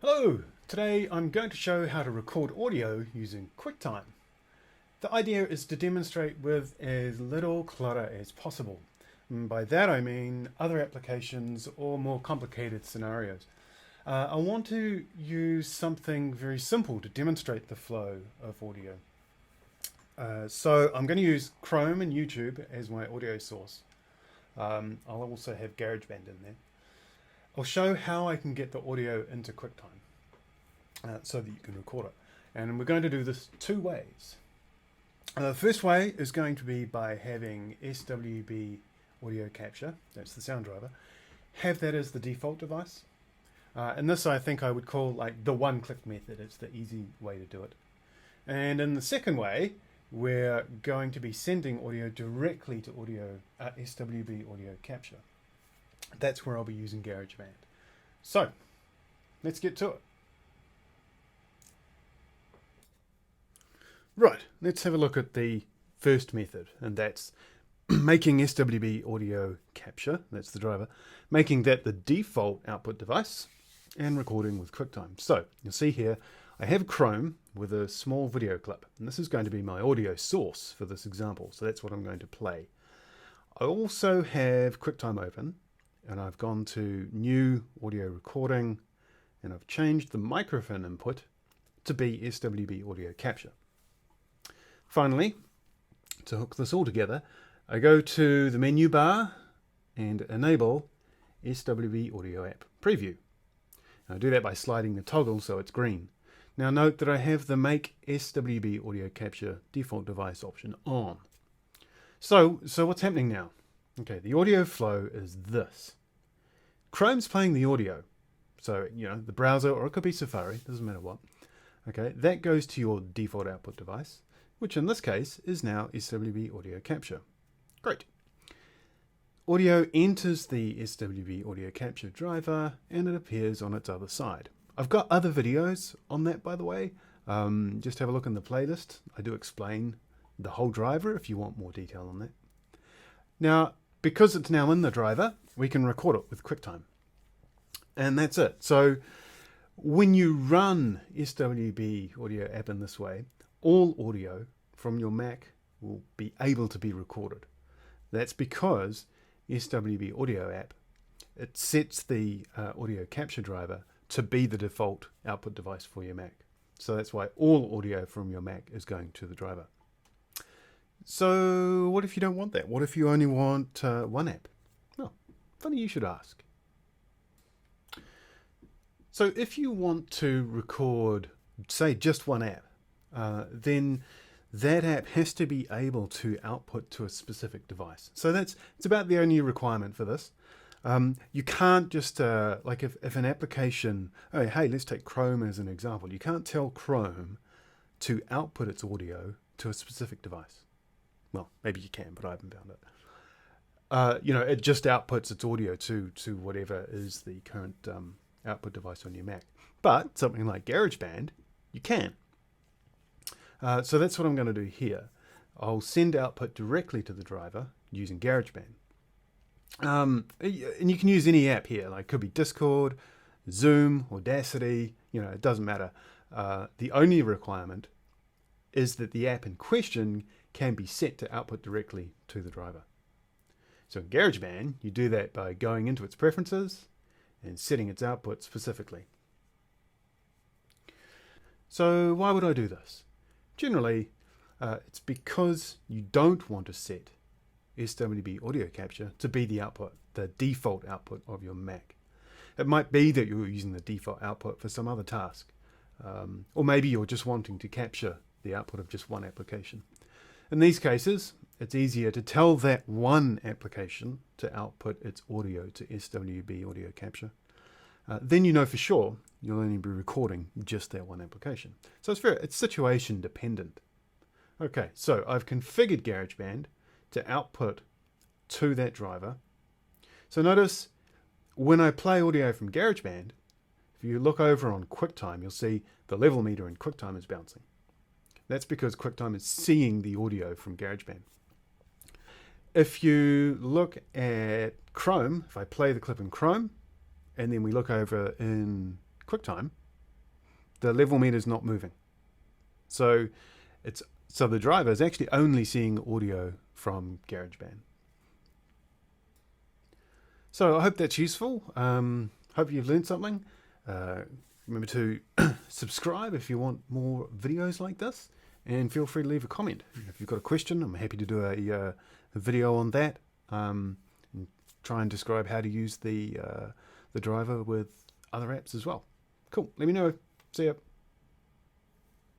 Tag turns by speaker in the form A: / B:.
A: Hello! Today I'm going to show how to record audio using Quicktime. The idea is to demonstrate with as little clutter as possible. And by that I mean other applications or more complicated scenarios. I want to use something very simple to demonstrate the flow of audio. So I'm going to use Chrome and YouTube as my audio source. I'll also have GarageBand in there. I'll show how I can get the audio into QuickTime so that you can record it. And we're going to do this two ways. The first way is going to be by having SWB Audio Capture, that's the sound driver, have that as the default device. And this I think I would call like the one-click method. It's the easy way to do it. And in the second way, we're going to be sending audio directly to SWB Audio Capture. That's where I'll be using GarageBand. So, let's get to it. Right, let's have a look at the first method, and that's making SWB Audio Capture, that's the driver, making that the default output device and recording with QuickTime. So, you'll see here, I have Chrome with a small video clip, and this is going to be my audio source for this example, so that's what I'm going to play. I also have QuickTime open, and I've gone to New Audio Recording, and I've changed the microphone input to be SWB Audio Capture. Finally, to hook this all together, I go to the menu bar and enable SWB Audio App Preview. And I do that by sliding the toggle so it's green. Now note that I have the Make SWB Audio Capture Default Device option on. So what's happening now? Okay, the audio flow is this. Chrome's playing the audio. So, the browser, or it could be Safari, doesn't matter what. Okay, that goes to your default output device, which in this case is now SWB Audio Capture. Great. Audio enters the SWB Audio Capture driver and it appears on its other side. I've got other videos on that, by the way. Just have a look in the playlist. I do explain the whole driver if you want more detail on that. Now, because it's now in the driver, we can record it with QuickTime. And that's it. So when you run SWB Audio App in this way, all audio from your Mac will be able to be recorded. That's because SWB Audio App, it sets the audio capture driver to be the default output device for your Mac. So that's why all audio from your Mac is going to the driver. So what if you don't want that? What if you only want one app? Well, funny you should ask. So if you want to record, say, just one app, then that app has to be able to output to a specific device. So it's about the only requirement for this. You can't just, like if an application, oh, hey, let's take Chrome as an example. You can't tell Chrome to output its audio to a specific device. Well, maybe you can, but I haven't found it. It just outputs its audio to whatever is the current output device on your Mac. But something like GarageBand, you can. So that's what I'm going to do here. I'll send output directly to the driver using GarageBand. And you can use any app here, like it could be Discord, Zoom, Audacity, it doesn't matter. The only requirement is that the app in question can be set to output directly to the driver. So in GarageBand, you do that by going into its preferences and setting its output specifically. So why would I do this? Generally, it's because you don't want to set SWB Audio Capture to be the output, the default output of your Mac. It might be that you're using the default output for some other task, or maybe you're just wanting to capture the output of just one application. In these cases, it's easier to tell that one application to output its audio to SWB Audio Capture. Then you know for sure you'll only be recording just that one application. So it's situation dependent. Okay, so I've configured GarageBand to output to that driver. So notice when I play audio from GarageBand, if you look over on QuickTime, you'll see the level meter in QuickTime is bouncing. That's because QuickTime is seeing the audio from GarageBand. If you look at Chrome, if I play the clip in Chrome, and then we look over in QuickTime, the level meter is not moving. So the driver is actually only seeing audio from GarageBand. So I hope that's useful. Hope you've learned something. Remember to subscribe if you want more videos like this, and feel free to leave a comment. If you've got a question, I'm happy to do a video on that, and try and describe how to use the driver with other apps as well. Cool. Let me know. See ya.